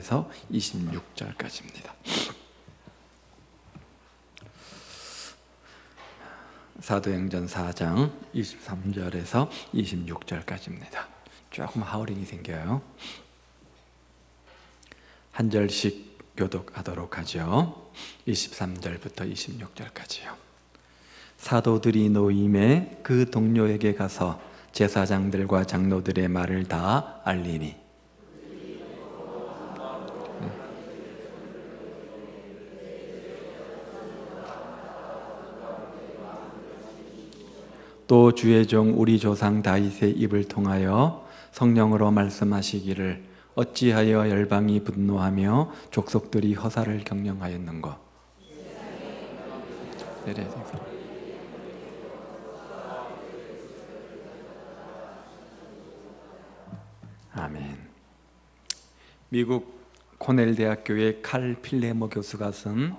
23절에서 26절까지입니다. 사도행전 4장 23절에서 26절까지입니다. 조금 하우링이 생겨요. 한 절씩 교독하도록 하죠. 23절부터 26절까지요. 사도들이 노임에 그 동료에게 가서 제사장들과 장로들의 말을 다 알리니 또 주의 종 우리 조상 다윗의 입을 통하여 성령으로 말씀하시기를 어찌하여 열방이 분노하며 족속들이 허사를 경영하였는고. 아멘. 미국 코넬 대학교의 칼 필레모 교수가 쓴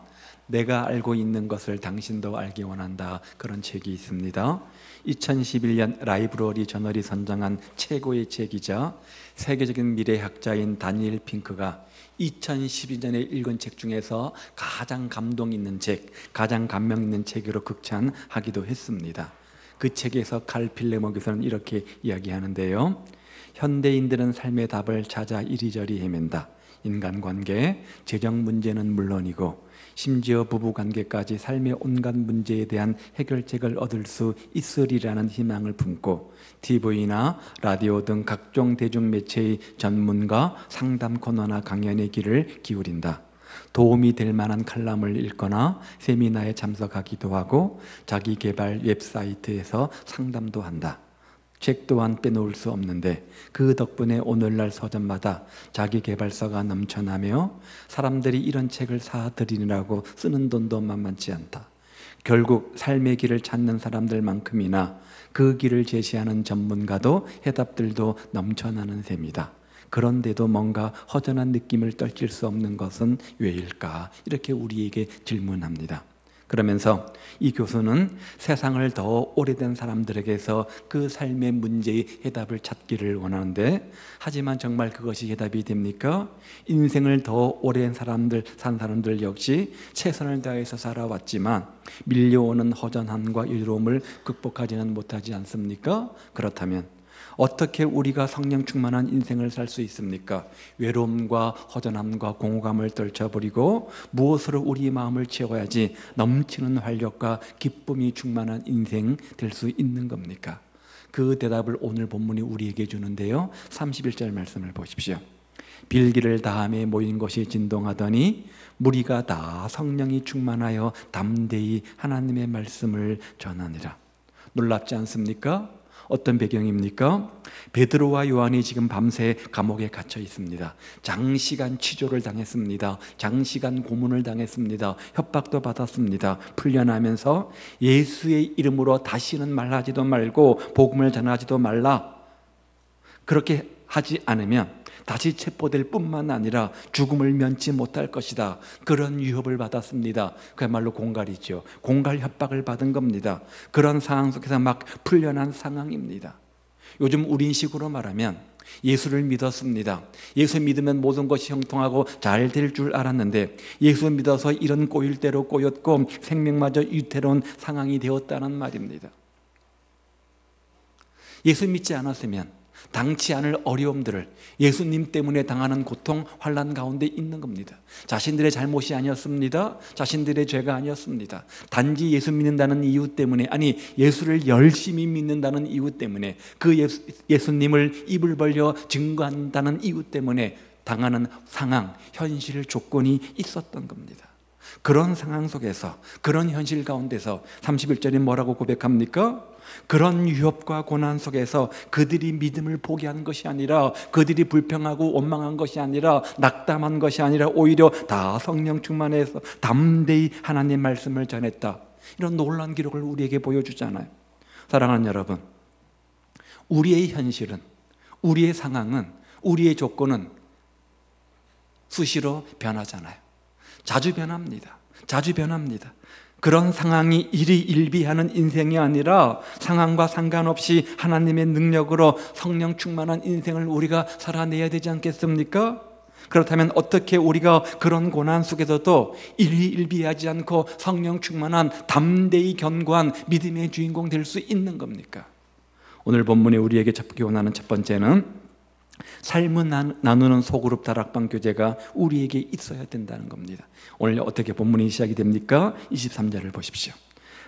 내가 알고 있는 것을 당신도 알기 원한다, 그런 책이 있습니다. 2011년 라이브러리 저널이 선정한 최고의 책이자 세계적인 미래학자인 다니엘 핑크가 2012년에 읽은 책 중에서 가장 감동 있는 책, 가장 감명 있는 책으로 극찬하기도 했습니다. 그 책에서 칼 필레모 교수는 이렇게 이야기하는데요. 현대인들은 삶의 답을 찾아 이리저리 헤맨다. 인간관계, 재정 문제는 물론이고 심지어 부부관계까지 삶의 온갖 문제에 대한 해결책을 얻을 수 있으리라는 희망을 품고 TV나 라디오 등 각종 대중매체의 전문가, 상담 코너나 강연의 귀를 기울인다. 도움이 될 만한 칼럼을 읽거나 세미나에 참석하기도 하고 자기 개발 웹사이트에서 상담도 한다. 책 또한 빼놓을 수 없는데 그 덕분에 오늘날 서점마다 자기계발서가 넘쳐나며 사람들이 이런 책을 사들이느라고 쓰는 돈도 만만치 않다. 결국 삶의 길을 찾는 사람들만큼이나 그 길을 제시하는 전문가도 해답들도 넘쳐나는 셈이다. 그런데도 뭔가 허전한 느낌을 떨칠 수 없는 것은 왜일까? 이렇게 우리에게 질문합니다. 그러면서 이 교수는 세상을 더 오래된 사람들에게서 그 삶의 문제의 해답을 찾기를 원하는데, 하지만 정말 그것이 해답이 됩니까? 인생을 더 오랜 산 사람들 역시 최선을 다해서 살아왔지만 밀려오는 허전함과 외로움을 극복하지는 못하지 않습니까? 그렇다면 어떻게 우리가 성령 충만한 인생을 살 수 있습니까? 외로움과 허전함과 공허감을 떨쳐버리고 무엇으로 우리 마음을 채워야지 넘치는 활력과 기쁨이 충만한 인생 될 수 있는 겁니까? 그 대답을 오늘 본문이 우리에게 주는데요. 31절 말씀을 보십시오. 빌기를 다함에 모인 것이 진동하더니 무리가 다 성령이 충만하여 담대히 하나님의 말씀을 전하니라. 놀랍지 않습니까? 어떤 배경입니까? 베드로와 요한이 지금 밤새 감옥에 갇혀 있습니다. 장시간 치조를 당했습니다. 장시간 고문을 당했습니다. 협박도 받았습니다. 풀려나면서 예수의 이름으로 다시는 말하지도 말고 복음을 전하지도 말라. 그렇게 하지 않으면 다시 체포될 뿐만 아니라 죽음을 면치 못할 것이다. 그런 위협을 받았습니다. 그야말로 공갈이죠. 공갈 협박을 받은 겁니다. 그런 상황 속에서 막 풀려난 상황입니다. 요즘 우리식으로 말하면 예수를 믿었습니다. 예수 믿으면 모든 것이 형통하고 잘 될 줄 알았는데 예수 믿어서 이런 꼬일 대로 꼬였고 생명마저 위태로운 상황이 되었다는 말입니다. 예수 믿지 않았으면 당치 않을 어려움들을 예수님 때문에 당하는 고통, 환난 가운데 있는 겁니다. 자신들의 잘못이 아니었습니다. 자신들의 죄가 아니었습니다. 단지 예수 믿는다는 이유 때문에, 아니 예수를 열심히 믿는다는 이유 때문에, 그 예수님을 입을 벌려 증거한다는 이유 때문에 당하는 상황, 현실, 조건이 있었던 겁니다. 그런 상황 속에서, 그런 현실 가운데서 31절에 뭐라고 고백합니까? 그런 위협과 고난 속에서 그들이 믿음을 포기한 것이 아니라, 그들이 불평하고 원망한 것이 아니라, 낙담한 것이 아니라 오히려 다 성령 충만해서 담대히 하나님의 말씀을 전했다. 이런 놀라운 기록을 우리에게 보여주잖아요. 사랑하는 여러분, 우리의 현실은, 우리의 상황은, 우리의 조건은 수시로 변하잖아요. 자주 변합니다. 자주 변합니다. 그런 상황이 일희일비하는 인생이 아니라 상황과 상관없이 하나님의 능력으로 성령 충만한 인생을 우리가 살아내야 되지 않겠습니까? 그렇다면 어떻게 우리가 그런 고난 속에서도 일희일비하지 않고 성령 충만한 담대히 견고한 믿음의 주인공 될 수 있는 겁니까? 오늘 본문에 우리에게 잡기 원하는 첫 번째는 삶을 나누는 소그룹 다락방 교제가 우리에게 있어야 된다는 겁니다. 오늘 어떻게 본문이 시작이 됩니까? 23절을 보십시오.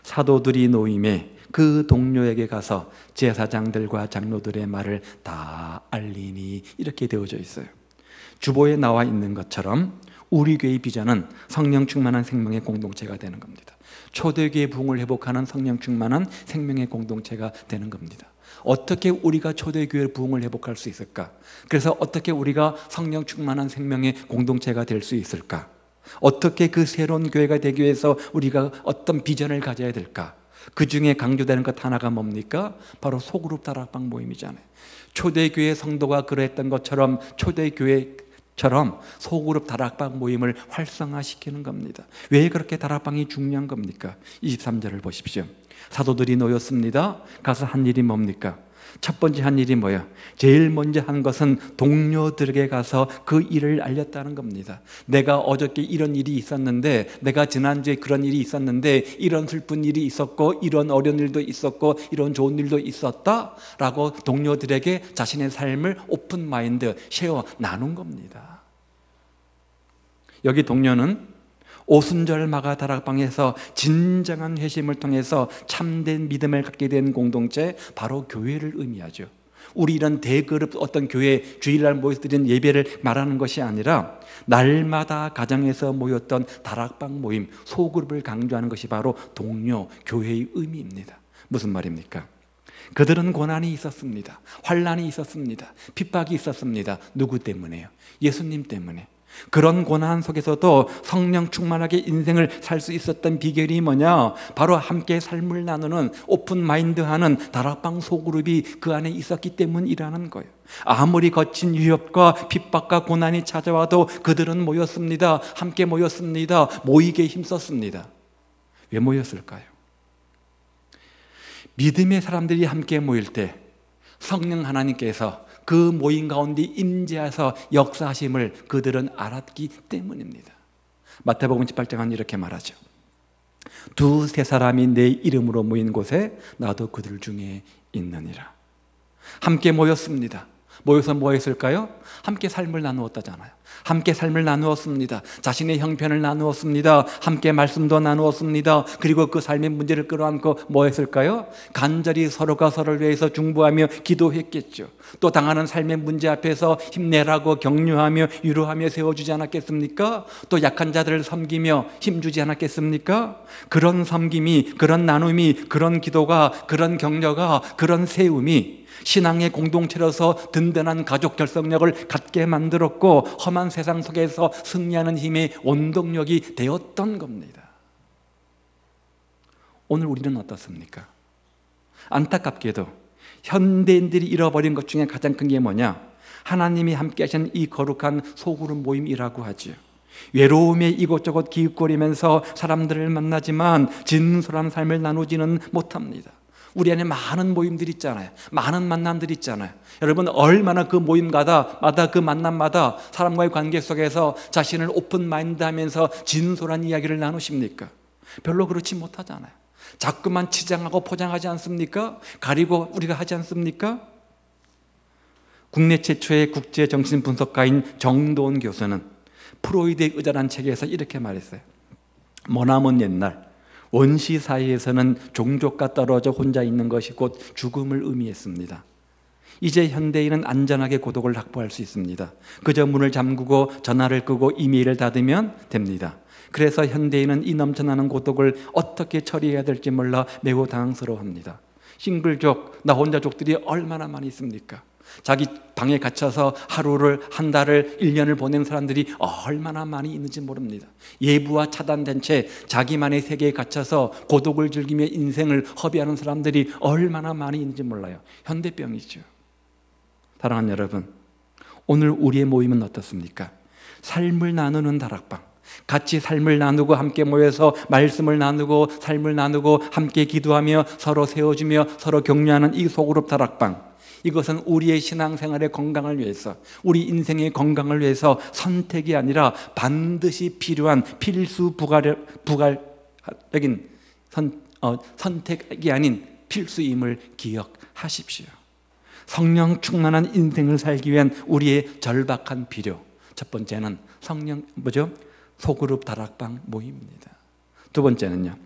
사도들이 노임에 그 동료에게 가서 제사장들과 장로들의 말을 다 알리니, 이렇게 되어져 있어요. 주보에 나와 있는 것처럼 우리 교회의 비전은 성령 충만한 생명의 공동체가 되는 겁니다. 초대교회 부흥을 회복하는 성령 충만한 생명의 공동체가 되는 겁니다. 어떻게 우리가 초대교회 부흥을 회복할 수 있을까? 그래서 어떻게 우리가 성령 충만한 생명의 공동체가 될 수 있을까? 어떻게 그 새로운 교회가 되기 위해서 우리가 어떤 비전을 가져야 될까? 그 중에 강조되는 것 하나가 뭡니까? 바로 소그룹 다락방 모임이잖아요. 초대교회 성도가 그랬던 것처럼 초대교회처럼 소그룹 다락방 모임을 활성화시키는 겁니다. 왜 그렇게 다락방이 중요한 겁니까? 23절을 보십시오. 사도들이 모였습니다. 가서 한 일이 뭡니까? 첫 번째 한 일이 뭐예요? 제일 먼저 한 것은 동료들에게 가서 그 일을 알렸다는 겁니다. 내가 어저께 이런 일이 있었는데, 내가 지난주에 그런 일이 있었는데, 이런 슬픈 일이 있었고, 이런 어려운 일도 있었고, 이런 좋은 일도 있었다 라고 동료들에게 자신의 삶을 오픈 마인드 쉐어 나눈 겁니다. 여기 동료는 오순절 마가 다락방에서 진정한 회심을 통해서 참된 믿음을 갖게 된 공동체, 바로 교회를 의미하죠. 우리 이런 대그룹 어떤 교회 주일날 모여서 드리는 예배를 말하는 것이 아니라 날마다 가정에서 모였던 다락방 모임, 소그룹을 강조하는 것이 바로 동료, 교회의 의미입니다. 무슨 말입니까? 그들은 고난이 있었습니다. 환난이 있었습니다. 핍박이 있었습니다. 누구 때문에요? 예수님 때문에. 그런 고난 속에서도 성령 충만하게 인생을 살 수 있었던 비결이 뭐냐? 바로 함께 삶을 나누는 오픈 마인드하는 다락방 소그룹이 그 안에 있었기 때문이라는 거예요. 아무리 거친 위협과 핍박과 고난이 찾아와도 그들은 모였습니다. 함께 모였습니다. 모이게 힘썼습니다. 왜 모였을까요? 믿음의 사람들이 함께 모일 때 성령 하나님께서 그 모임 가운데 임재하셔서 역사하심을 그들은 알았기 때문입니다. 마태복음 18장은 이렇게 말하죠. 두세 사람이 내 이름으로 모인 곳에 나도 그들 중에 있느니라. 함께 모였습니다. 모여서 뭐 했을까요? 함께 삶을 나누었다잖아요. 함께 삶을 나누었습니다. 자신의 형편을 나누었습니다. 함께 말씀도 나누었습니다. 그리고 그 삶의 문제를 끌어안고 뭐 했을까요? 간절히 서로가 서로를 위해서 중보하며 기도했겠죠. 또 당하는 삶의 문제 앞에서 힘내라고 격려하며 위로하며 세워주지 않았겠습니까? 또 약한 자들을 섬기며 힘주지 않았겠습니까? 그런 섬김이, 그런 나눔이, 그런 기도가, 그런 격려가, 그런 세움이 신앙의 공동체로서 든든한 가족 결속력을 갖게 만들었고, 험한 세상 속에서 승리하는 힘의 원동력이 되었던 겁니다. 오늘 우리는 어떻습니까? 안타깝게도 현대인들이 잃어버린 것 중에 가장 큰 게 뭐냐? 하나님이 함께 하신 이 거룩한 소그룹 모임이라고 하죠. 외로움에 이곳저곳 기웃거리면서 사람들을 만나지만 진솔한 삶을 나누지는 못합니다. 우리 안에 많은 모임들이 있잖아요. 많은 만남들이 있잖아요. 여러분, 얼마나 그 모임마다 그 만남마다 사람과의 관계 속에서 자신을 오픈 마인드 하면서 진솔한 이야기를 나누십니까? 별로 그렇지 못하잖아요. 자꾸만 치장하고 포장하지 않습니까? 가리고 우리가 하지 않습니까? 국내 최초의 국제 정신분석가인 정도원 교수는 프로이드의 의자란 책에서 이렇게 말했어요. 머나먼 옛날 원시 사회에서는 종족과 떨어져 혼자 있는 것이 곧 죽음을 의미했습니다. 이제 현대인은 안전하게 고독을 확보할 수 있습니다. 그저 문을 잠그고 전화를 끄고 이메일을 닫으면 됩니다. 그래서 현대인은 이 넘쳐나는 고독을 어떻게 처리해야 될지 몰라 매우 당황스러워합니다. 싱글족, 나 혼자족들이 얼마나 많이 있습니까? 자기 방에 갇혀서 하루를, 한 달을, 1년을 보낸 사람들이 얼마나 많이 있는지 모릅니다. 예부와 차단된 채 자기만의 세계에 갇혀서 고독을 즐기며 인생을 허비하는 사람들이 얼마나 많이 있는지 몰라요. 현대병이죠. 사랑하는 여러분, 오늘 우리의 모임은 어떻습니까? 삶을 나누는 다락방, 같이 삶을 나누고 함께 모여서 말씀을 나누고 삶을 나누고 함께 기도하며 서로 세워주며 서로 격려하는 이 소그룹 다락방, 이것은 우리의 신앙생활의 건강을 위해서, 우리 인생의 건강을 위해서 선택이 아니라 반드시 필요한 필수 부가적인 선택이 아닌 필수임을 기억하십시오. 성령 충만한 인생을 살기 위한 우리의 절박한 필요, 첫 번째는 소그룹 다락방 모임입니다. 두 번째는요,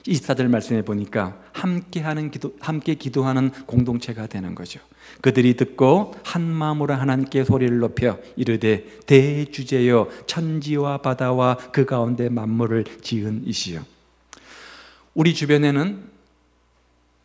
24절 말씀해 보니까 함께 기도하는 공동체가 되는 거죠. 그들이 듣고 한 마음으로 하나님께 소리를 높여 이르되 대주제여 천지와 바다와 그 가운데 만물을 지은 이시여. 우리 주변에는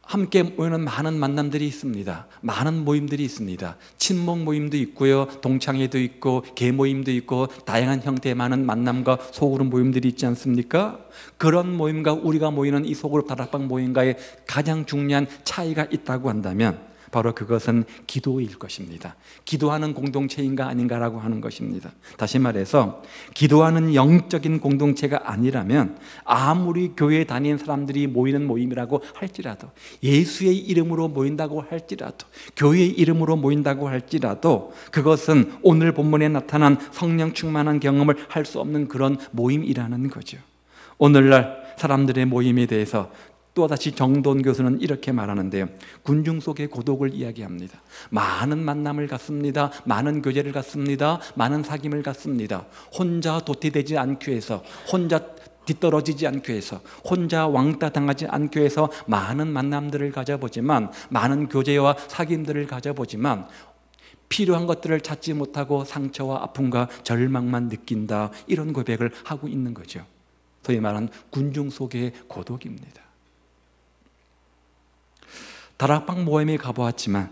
함께 모이는 많은 만남들이 있습니다. 많은 모임들이 있습니다. 친목 모임도 있고요, 동창회도 있고, 계모임도 있고, 다양한 형태의 많은 만남과 소그룹 모임들이 있지 않습니까? 그런 모임과 우리가 모이는 이 소그룹 다락방 모임과의 가장 중요한 차이가 있다고 한다면 바로 그것은 기도일 것입니다. 기도하는 공동체인가 아닌가라고 하는 것입니다. 다시 말해서 기도하는 영적인 공동체가 아니라면 아무리 교회에 다니는 사람들이 모이는 모임이라고 할지라도, 예수의 이름으로 모인다고 할지라도, 교회의 이름으로 모인다고 할지라도 그것은 오늘 본문에 나타난 성령 충만한 경험을 할 수 없는 그런 모임이라는 거죠. 오늘날 사람들의 모임에 대해서 또다시 정돈 교수는 이렇게 말하는데요, 군중 속의 고독을 이야기합니다. 많은 만남을 갖습니다. 많은 교제를 갖습니다. 많은 사귐을 갖습니다. 혼자 도태되지 않기 위해서, 혼자 뒤떨어지지 않기 위해서, 혼자 왕따 당하지 않기 위해서 많은 만남들을 가져보지만, 많은 교제와 사귐들을 가져보지만 필요한 것들을 찾지 못하고 상처와 아픔과 절망만 느낀다, 이런 고백을 하고 있는 거죠. 소위 말하는 군중 속의 고독입니다. 다락방 모임에 가보았지만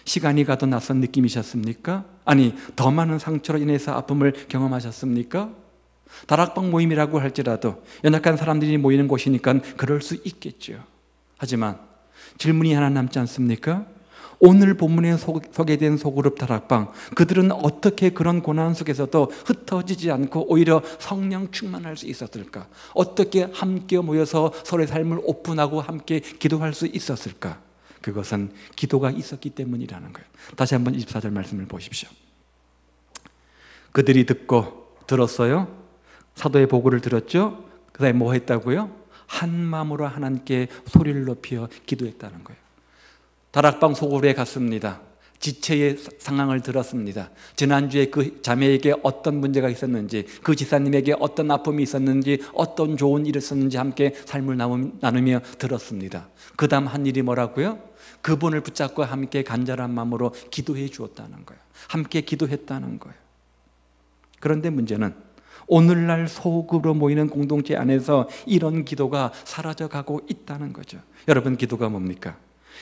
시간이 가도 낯선 느낌이셨습니까? 아니, 더 많은 상처로 인해서 아픔을 경험하셨습니까? 다락방 모임이라고 할지라도 연약한 사람들이 모이는 곳이니까 그럴 수 있겠죠. 하지만 질문이 하나 남지 않습니까? 오늘 본문에 소개된 소그룹 다락방, 그들은 어떻게 그런 고난 속에서도 흩어지지 않고 오히려 성령 충만할 수 있었을까? 어떻게 함께 모여서 서로의 삶을 오픈하고 함께 기도할 수 있었을까? 그것은 기도가 있었기 때문이라는 거예요. 다시 한번 24절 말씀을 보십시오. 그들이 들었어요. 사도의 보고를 들었죠. 그 다음에 뭐 했다고요? 한 마음으로 하나님께 소리를 높여 기도했다는 거예요. 다락방 소그룹에 갔습니다. 지체의 상황을 들었습니다. 지난주에 그 자매에게 어떤 문제가 있었는지, 그 지사님에게 어떤 아픔이 있었는지, 어떤 좋은 일이 있었는지 함께 삶을 나누며 들었습니다. 그 다음 한 일이 뭐라고요? 그분을 붙잡고 함께 간절한 마음으로 기도해 주었다는 거예요. 함께 기도했다는 거예요. 그런데 문제는 오늘날 소그룹으로 모이는 공동체 안에서 이런 기도가 사라져가고 있다는 거죠. 여러분, 기도가 뭡니까?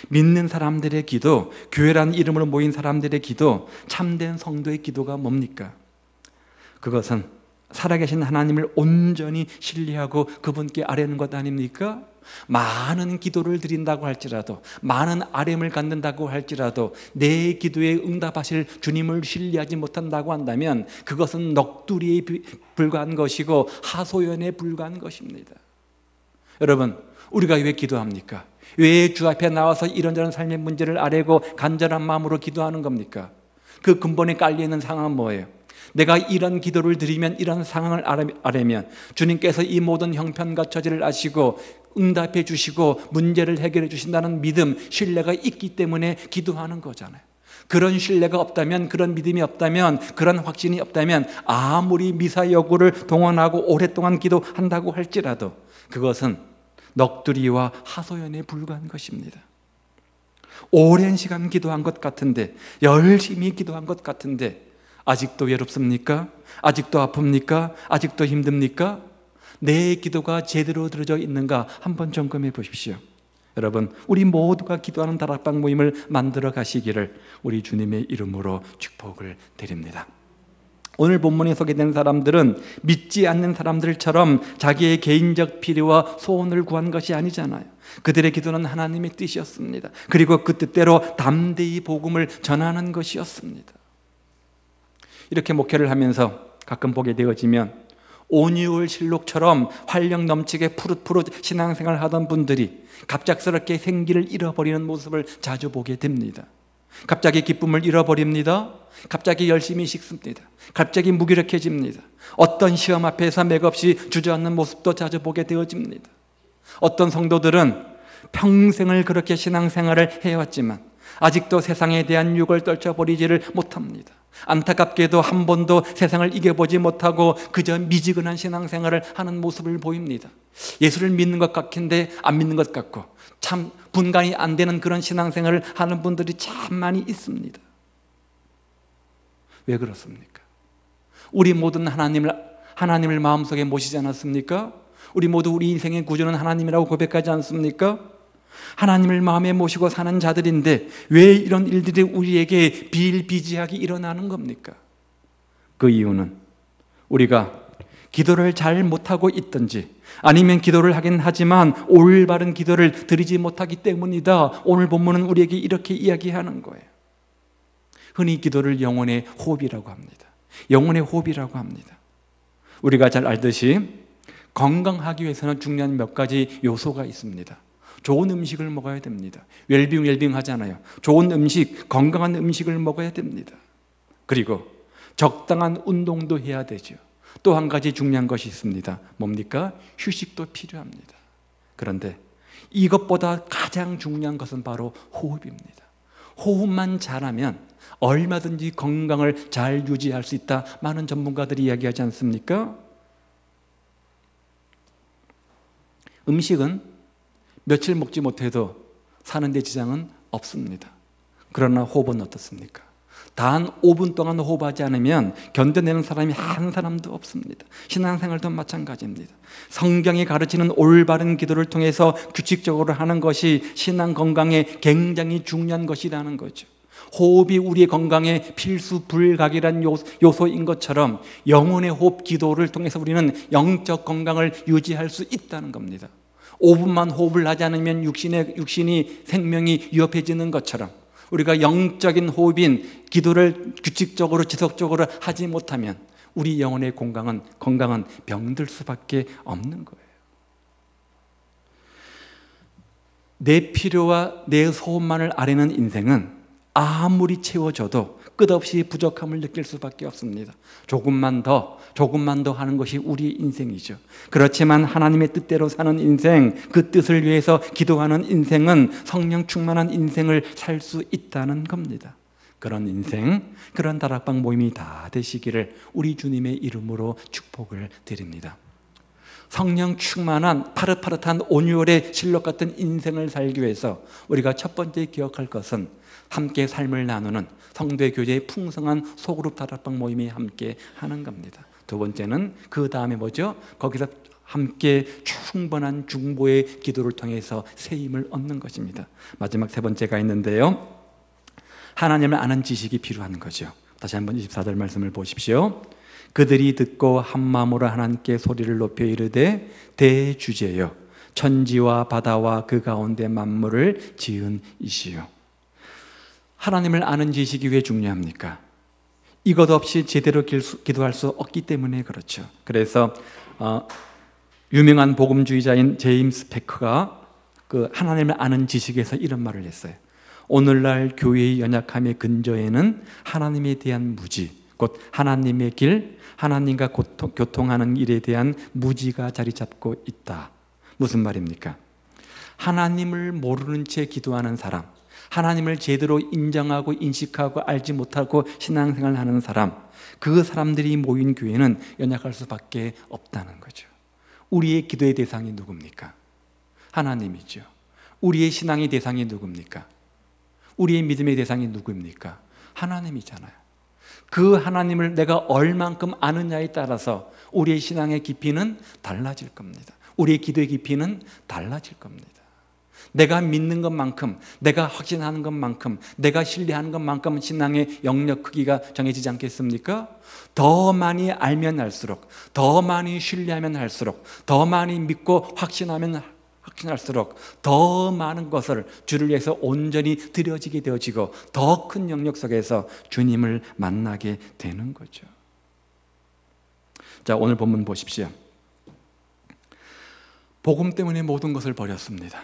믿는 사람들의 기도, 교회라는 이름으로 모인 사람들의 기도, 참된 성도의 기도가 뭡니까? 그것은 살아계신 하나님을 온전히 신뢰하고 그분께 아뢰는 것 아닙니까? 많은 기도를 드린다고 할지라도, 많은 아뢰음을 갖는다고 할지라도 내 기도에 응답하실 주님을 신뢰하지 못한다고 한다면 그것은 넋두리에 불과한 것이고 하소연에 불과한 것입니다. 여러분, 우리가 왜 기도합니까? 왜 주 앞에 나와서 이런저런 삶의 문제를 아뢰고 간절한 마음으로 기도하는 겁니까? 그 근본에 깔려있는 상황은 뭐예요? 내가 이런 기도를 드리면, 이런 상황을 아뢰면 주님께서 이 모든 형편과 처지를 아시고 응답해 주시고 문제를 해결해 주신다는 믿음, 신뢰가 있기 때문에 기도하는 거잖아요. 그런 신뢰가 없다면, 그런 믿음이 없다면, 그런 확신이 없다면 아무리 미사여구를 동원하고 오랫동안 기도한다고 할지라도 그것은 넋두리와 하소연에 불과한 것입니다. 오랜 시간 기도한 것 같은데, 열심히 기도한 것 같은데 아직도 외롭습니까? 아직도 아픕니까? 아직도 힘듭니까? 내 기도가 제대로 들어져 있는가 한번 점검해 보십시오. 여러분, 우리 모두가 기도하는 다락방 모임을 만들어 가시기를 우리 주님의 이름으로 축복을 드립니다. 오늘 본문에 소개된 사람들은 믿지 않는 사람들처럼 자기의 개인적 필요와 소원을 구한 것이 아니잖아요. 그들의 기도는 하나님의 뜻이었습니다. 그리고 그 뜻대로 담대히 복음을 전하는 것이었습니다. 이렇게 목회를 하면서 가끔 보게 되어지면 오니올 실록처럼 활력 넘치게 푸릇푸릇 신앙생활 하던 분들이 갑작스럽게 생기를 잃어버리는 모습을 자주 보게 됩니다. 갑자기 기쁨을 잃어버립니다. 갑자기 열심히 식습니다. 갑자기 무기력해집니다. 어떤 시험 앞에서 맥없이 주저앉는 모습도 자주 보게 되어집니다. 어떤 성도들은 평생을 그렇게 신앙생활을 해왔지만 아직도 세상에 대한 유혹을 떨쳐버리지를 못합니다. 안타깝게도 한 번도 세상을 이겨보지 못하고 그저 미지근한 신앙생활을 하는 모습을 보입니다. 예수를 믿는 것 같긴데 안 믿는 것 같고 참 분간이 안 되는 그런 신앙생활을 하는 분들이 참 많이 있습니다. 왜 그렇습니까? 우리 모든 하나님을 마음속에 모시지 않았습니까? 우리 모두 우리 인생의 구주는 하나님이라고 고백하지 않습니까? 하나님을 마음에 모시고 사는 자들인데 왜 이런 일들이 우리에게 비일비재하게 일어나는 겁니까? 그 이유는 우리가 기도를 잘 못하고 있든지 아니면 기도를 하긴 하지만 올바른 기도를 드리지 못하기 때문이다. 오늘 본문은 우리에게 이렇게 이야기하는 거예요. 흔히 기도를 영혼의 호흡이라고 합니다. 영혼의 호흡이라고 합니다. 우리가 잘 알듯이 건강하기 위해서는 중요한 몇 가지 요소가 있습니다. 좋은 음식을 먹어야 됩니다. 웰빙 하잖아요. 좋은 음식, 건강한 음식을 먹어야 됩니다. 그리고 적당한 운동도 해야 되죠. 또 한 가지 중요한 것이 있습니다. 뭡니까? 휴식도 필요합니다. 그런데 이것보다 가장 중요한 것은 바로 호흡입니다. 호흡만 잘하면 얼마든지 건강을 잘 유지할 수 있다. 많은 전문가들이 이야기하지 않습니까? 음식은 며칠 먹지 못해도 사는데 지장은 없습니다. 그러나 호흡은 어떻습니까? 단 5분 동안 호흡하지 않으면 견뎌내는 사람이 한 사람도 없습니다. 신앙생활도 마찬가지입니다. 성경이 가르치는 올바른 기도를 통해서 규칙적으로 하는 것이 신앙 건강에 굉장히 중요한 것이라는 거죠. 호흡이 우리의 건강에 필수 불가결한 요소인 것처럼 영혼의 호흡 기도를 통해서 우리는 영적 건강을 유지할 수 있다는 겁니다. 5분만 호흡을 하지 않으면 육신이 생명이 위협해지는 것처럼 우리가 영적인 호흡인 기도를 규칙적으로 지속적으로 하지 못하면 우리 영혼의 건강은 병들 수밖에 없는 거예요. 내 필요와 내 소원만을 아뢰는 인생은 아무리 채워져도 끝없이 부족함을 느낄 수밖에 없습니다. 조금만 더 하는 것이 우리의 인생이죠. 그렇지만 하나님의 뜻대로 사는 인생, 그 뜻을 위해서 기도하는 인생은 성령 충만한 인생을 살 수 있다는 겁니다. 그런 인생, 그런 다락방 모임이 다 되시기를 우리 주님의 이름으로 축복을 드립니다. 성령 충만한 파릇파릇한 온유월의 실록 같은 인생을 살기 위해서 우리가 첫 번째 기억할 것은 함께 삶을 나누는 성도의 교제의 풍성한 소그룹 다락방 모임이 함께 하는 겁니다. 두 번째는 그 다음에 뭐죠? 거기서 함께 충분한 중보의 기도를 통해서 새 힘을 얻는 것입니다. 마지막 세 번째가 있는데요, 하나님을 아는 지식이 필요한 거죠. 다시 한번 24절 말씀을 보십시오. 그들이 듣고 한 마음으로 하나님께 소리를 높여 이르되 대주제여 천지와 바다와 그 가운데 만물을 지은 이시요. 하나님을 아는 지식이 왜 중요합니까? 이것 없이 제대로 기도할 수 없기 때문에 그렇죠. 그래서 유명한 복음주의자인 제임스 패커가 그 하나님을 아는 지식에서 이런 말을 했어요. 오늘날 교회의 연약함의 근저에는 하나님에 대한 무지, 곧 하나님의 길, 하나님과 교통하는 일에 대한 무지가 자리 잡고 있다. 무슨 말입니까? 하나님을 모르는 채 기도하는 사람, 하나님을 제대로 인정하고 인식하고 알지 못하고 신앙생활을 하는 사람, 그 사람들이 모인 교회는 연약할 수밖에 없다는 거죠. 우리의 기도의 대상이 누굽니까? 하나님이죠. 우리의 신앙의 대상이 누굽니까? 우리의 믿음의 대상이 누구입니까? 하나님이잖아요. 그 하나님을 내가 얼만큼 아느냐에 따라서 우리의 신앙의 깊이는 달라질 겁니다. 우리의 기도의 깊이는 달라질 겁니다. 내가 믿는 것만큼, 내가 확신하는 것만큼, 내가 신뢰하는 것만큼 신앙의 영역 크기가 정해지지 않겠습니까? 더 많이 알면 알수록, 더 많이 신뢰하면 할수록, 더 많이 믿고 확신하면 확신할수록 더 많은 것을 주를 위해서 온전히 드려지게 되어지고 더 큰 영역 속에서 주님을 만나게 되는 거죠. 자, 오늘 본문 보십시오. 복음 때문에 모든 것을 버렸습니다.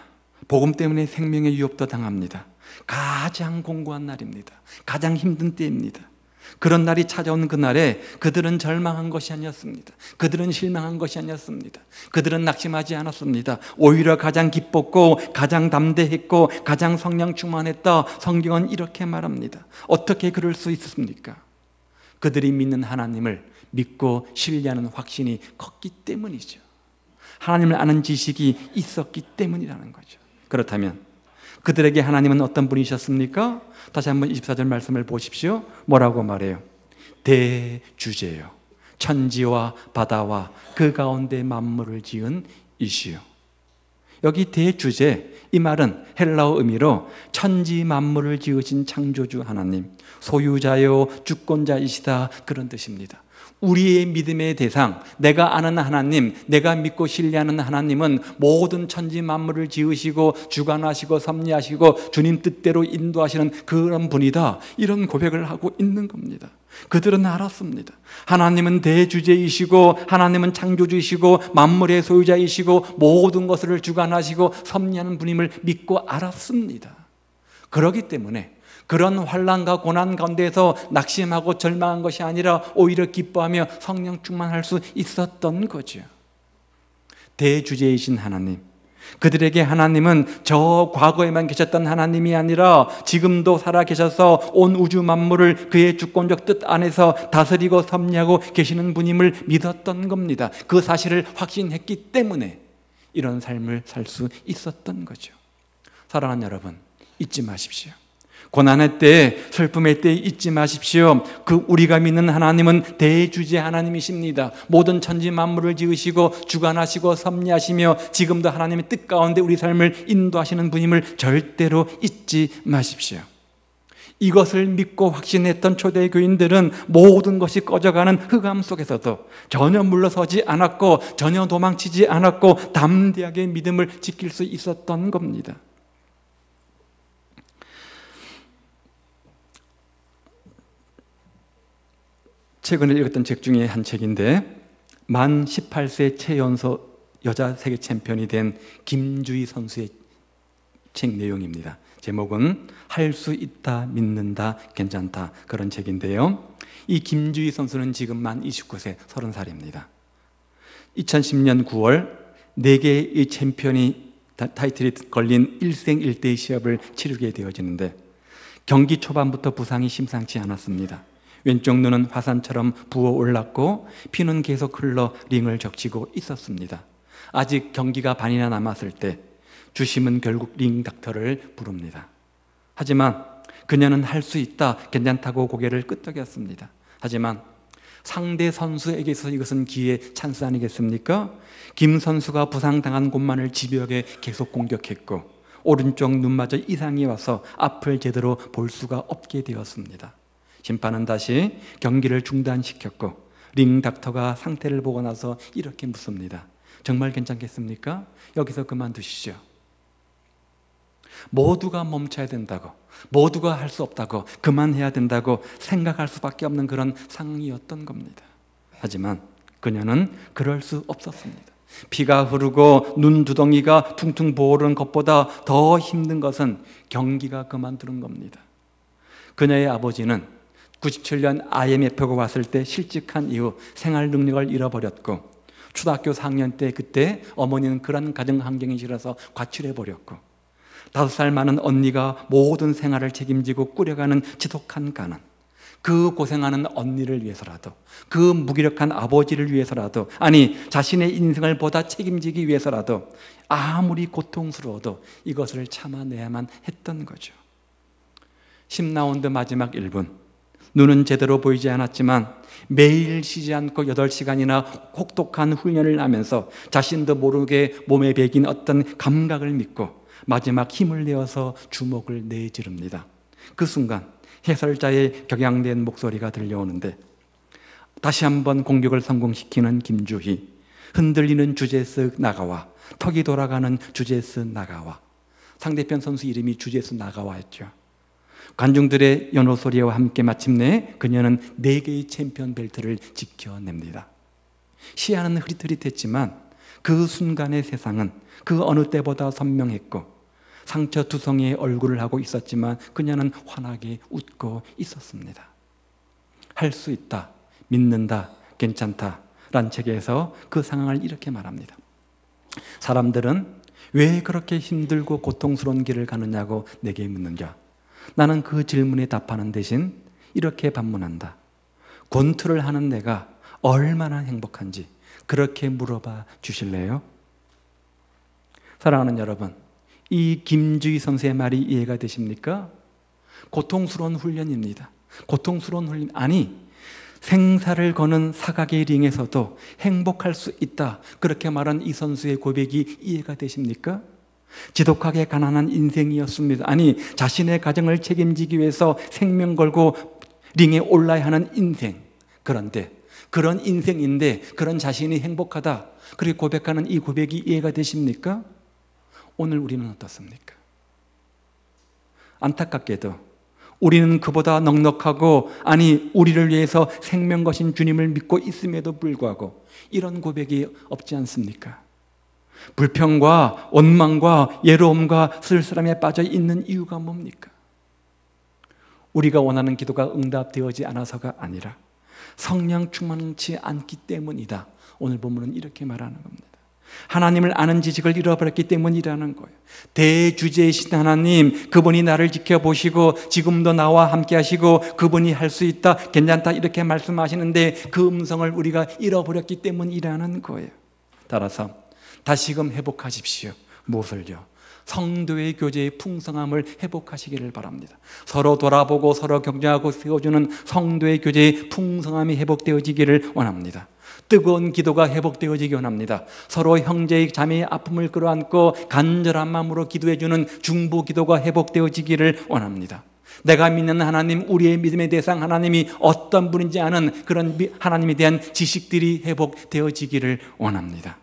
복음 때문에 생명의 위협도 당합니다. 가장 공고한 날입니다. 가장 힘든 때입니다. 그런 날이 찾아온 그날에 그들은 절망한 것이 아니었습니다. 그들은 실망한 것이 아니었습니다. 그들은 낙심하지 않았습니다. 오히려 가장 기뻤고 가장 담대했고 가장 성령 충만했다. 성경은 이렇게 말합니다. 어떻게 그럴 수 있습니까? 그들이 믿는 하나님을 믿고 신뢰하는 확신이 컸기 때문이죠. 하나님을 아는 지식이 있었기 때문이라는 거죠. 그렇다면 그들에게 하나님은 어떤 분이셨습니까? 다시 한번 24절 말씀을 보십시오. 뭐라고 말해요? 대주제요, 천지와 바다와 그 가운데 만물을 지은 이시요. 여기 대주제, 이 말은 헬라어 의미로 천지 만물을 지으신 창조주 하나님, 소유자요 주권자이시다, 그런 뜻입니다. 우리의 믿음의 대상, 내가 아는 하나님, 내가 믿고 신뢰하는 하나님은 모든 천지 만물을 지으시고 주관하시고 섭리하시고 주님 뜻대로 인도하시는 그런 분이다, 이런 고백을 하고 있는 겁니다. 그들은 알았습니다. 하나님은 대주제이시고 하나님은 창조주이시고 만물의 소유자이시고 모든 것을 주관하시고 섭리하는 분임을 믿고 알았습니다. 그렇기 때문에 그런 환난과 고난 가운데서 낙심하고 절망한 것이 아니라 오히려 기뻐하며 성령 충만할 수 있었던 거죠. 대주제이신 하나님, 그들에게 하나님은 저 과거에만 계셨던 하나님이 아니라 지금도 살아 계셔서 온 우주 만물을 그의 주권적 뜻 안에서 다스리고 섭리하고 계시는 분임을 믿었던 겁니다. 그 사실을 확신했기 때문에 이런 삶을 살 수 있었던 거죠. 사랑하는 여러분, 잊지 마십시오. 고난의 때, 슬픔의 때 잊지 마십시오. 그 우리가 믿는 하나님은 대주제 하나님이십니다. 모든 천지 만물을 지으시고 주관하시고 섭리하시며 지금도 하나님의 뜻 가운데 우리 삶을 인도하시는 분임을 절대로 잊지 마십시오. 이것을 믿고 확신했던 초대교인들은 모든 것이 꺼져가는 흑암 속에서도 전혀 물러서지 않았고 전혀 도망치지 않았고 담대하게 믿음을 지킬 수 있었던 겁니다. 최근에 읽었던 책 중에 한 책인데, 만 18세 최연소 여자 세계 챔피언이 된 김주희 선수의 책 내용입니다. 제목은 할 수 있다, 믿는다, 괜찮다, 그런 책인데요. 이 김주희 선수는 지금 만 29세, 30살입니다. 2010년 9월 4개의 챔피언이 타이틀이 걸린 일생일대의 시합을 치르게 되어지는데 경기 초반부터 부상이 심상치 않았습니다. 왼쪽 눈은 화산처럼 부어올랐고 피는 계속 흘러 링을 적시고 있었습니다. 아직 경기가 반이나 남았을 때 주심은 결국 링 닥터를 부릅니다. 하지만 그녀는 할 수 있다, 괜찮다고 고개를 끄덕였습니다. 하지만 상대 선수에게서 이것은 기회의 찬스 아니겠습니까? 김 선수가 부상당한 곳만을 집요하게 계속 공격했고 오른쪽 눈마저 이상이 와서 앞을 제대로 볼 수가 없게 되었습니다. 심판은 다시 경기를 중단시켰고 링 닥터가 상태를 보고 나서 이렇게 묻습니다. 정말 괜찮겠습니까? 여기서 그만두시죠. 모두가 멈춰야 된다고, 모두가 할 수 없다고, 그만해야 된다고 생각할 수밖에 없는 그런 상황이었던 겁니다. 하지만 그녀는 그럴 수 없었습니다. 피가 흐르고 눈두덩이가 퉁퉁 부어오르는 것보다 더 힘든 것은 경기가 그만두는 겁니다. 그녀의 아버지는 97년 IMF가 왔을 때 실직한 이후 생활 능력을 잃어버렸고 초등학교 4학년 때 그때 어머니는 그런 가정 환경이 싫어서 과출해버렸고 5살 많은 언니가 모든 생활을 책임지고 꾸려가는 지독한 가난, 그 고생하는 언니를 위해서라도, 그 무기력한 아버지를 위해서라도, 아니 자신의 인생을 보다 책임지기 위해서라도 아무리 고통스러워도 이것을 참아내야만 했던 거죠. 10라운드 마지막 1분, 눈은 제대로 보이지 않았지만 매일 쉬지 않고 8시간이나 혹독한 훈련을 하면서 자신도 모르게 몸에 배긴 어떤 감각을 믿고 마지막 힘을 내어서 주먹을 내지릅니다. 그 순간 해설자의 격양된 목소리가 들려오는데 다시 한번 공격을 성공시키는 김주희, 흔들리는 주제스 나가와, 턱이 돌아가는 주제스 나가와, 상대편 선수 이름이 주제스 나가와였죠. 관중들의 연호 소리와 함께 마침내 그녀는 4개의 챔피언 벨트를 지켜냅니다. 시야는 흐릿흐릿했지만 그 순간의 세상은 그 어느 때보다 선명했고 상처투성이의 얼굴을 하고 있었지만 그녀는 환하게 웃고 있었습니다. 할 수 있다, 믿는다, 괜찮다 란 책에서 그 상황을 이렇게 말합니다. 사람들은 왜 그렇게 힘들고 고통스러운 길을 가느냐고 내게 묻는가? 나는 그 질문에 답하는 대신 이렇게 반문한다. 권투를 하는 내가 얼마나 행복한지 그렇게 물어봐 주실래요? 사랑하는 여러분, 이 김주희 선수의 말이 이해가 되십니까? 고통스러운 훈련입니다. 고통스러운 훈련, 아니 생사를 거는 사각의 링에서도 행복할 수 있다, 그렇게 말한 이 선수의 고백이 이해가 되십니까? 지독하게 가난한 인생이었습니다. 아니 자신의 가정을 책임지기 위해서 생명 걸고 링에 올라야 하는 인생, 그런데 그런 인생인데 그런 자신이 행복하다 그렇게 고백하는 이 고백이 이해가 되십니까? 오늘 우리는 어떻습니까? 안타깝게도 우리는 그보다 넉넉하고, 아니 우리를 위해서 생명 거신 주님을 믿고 있음에도 불구하고 이런 고백이 없지 않습니까? 불평과 원망과 예로움과 쓸쓸함에 빠져 있는 이유가 뭡니까? 우리가 원하는 기도가 응답되어지지 않아서가 아니라 성령 충만치 않기 때문이다. 오늘 본문은 이렇게 말하는 겁니다. 하나님을 아는 지식을 잃어버렸기 때문이라는 거예요. 대주제이신 하나님, 그분이 나를 지켜보시고 지금도 나와 함께 하시고 그분이 할 수 있다, 괜찮다 이렇게 말씀하시는데 그 음성을 우리가 잃어버렸기 때문이라는 거예요. 따라서 다시금 회복하십시오. 무엇을요? 성도의 교제의 풍성함을 회복하시기를 바랍니다. 서로 돌아보고 서로 격려하고 세워주는 성도의 교제의 풍성함이 회복되어지기를 원합니다. 뜨거운 기도가 회복되어지기 원합니다. 서로 형제의 자매의 아픔을 끌어안고 간절한 마음으로 기도해주는 중보 기도가 회복되어지기를 원합니다. 내가 믿는 하나님, 우리의 믿음의 대상 하나님이 어떤 분인지 아는 그런 하나님에 대한 지식들이 회복되어지기를 원합니다.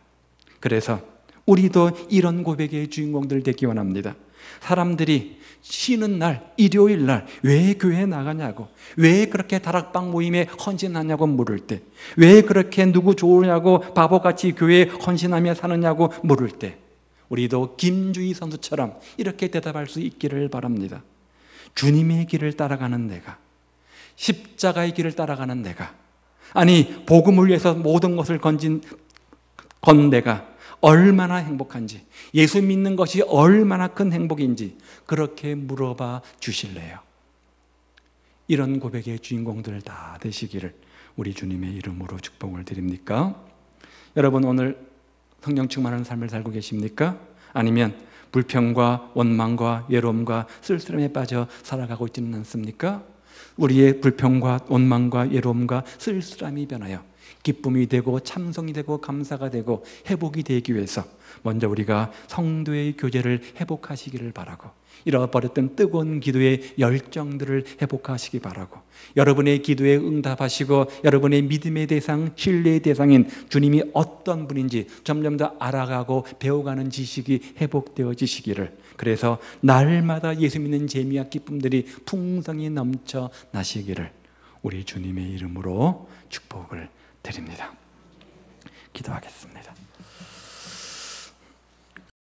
그래서 우리도 이런 고백의 주인공들 되기 원합니다. 사람들이 쉬는 날, 일요일 날 왜 교회에 나가냐고, 왜 그렇게 다락방 모임에 헌신하냐고 물을 때, 왜 그렇게 누구 좋으냐고 바보같이 교회에 헌신하며 사느냐고 물을 때, 우리도 김주희 선수처럼 이렇게 대답할 수 있기를 바랍니다. 주님의 길을 따라가는 내가, 십자가의 길을 따라가는 내가, 아니 복음을 위해서 모든 것을 건 내가 얼마나 행복한지, 예수 믿는 것이 얼마나 큰 행복인지 그렇게 물어봐 주실래요? 이런 고백의 주인공들 다 되시기를 우리 주님의 이름으로 축복을 드립니까? 여러분, 오늘 성령 충만한 삶을 살고 계십니까? 아니면 불평과 원망과 외로움과 쓸쓸함에 빠져 살아가고 있지는 않습니까? 우리의 불평과 원망과 외로움과 쓸쓸함이 변하여 기쁨이 되고 참성이 되고 감사가 되고 회복이 되기 위해서 먼저 우리가 성도의 교제를 회복하시기를 바라고, 잃어버렸던 뜨거운 기도의 열정들을 회복하시기 바라고, 여러분의 기도에 응답하시고 여러분의 믿음의 대상, 신뢰의 대상인 주님이 어떤 분인지 점점 더 알아가고 배워가는 지식이 회복되어지시기를, 그래서 날마다 예수 믿는 재미와 기쁨들이 풍성히 넘쳐 나시기를 우리 주님의 이름으로 축복을 드립니다. 기도하겠습니다.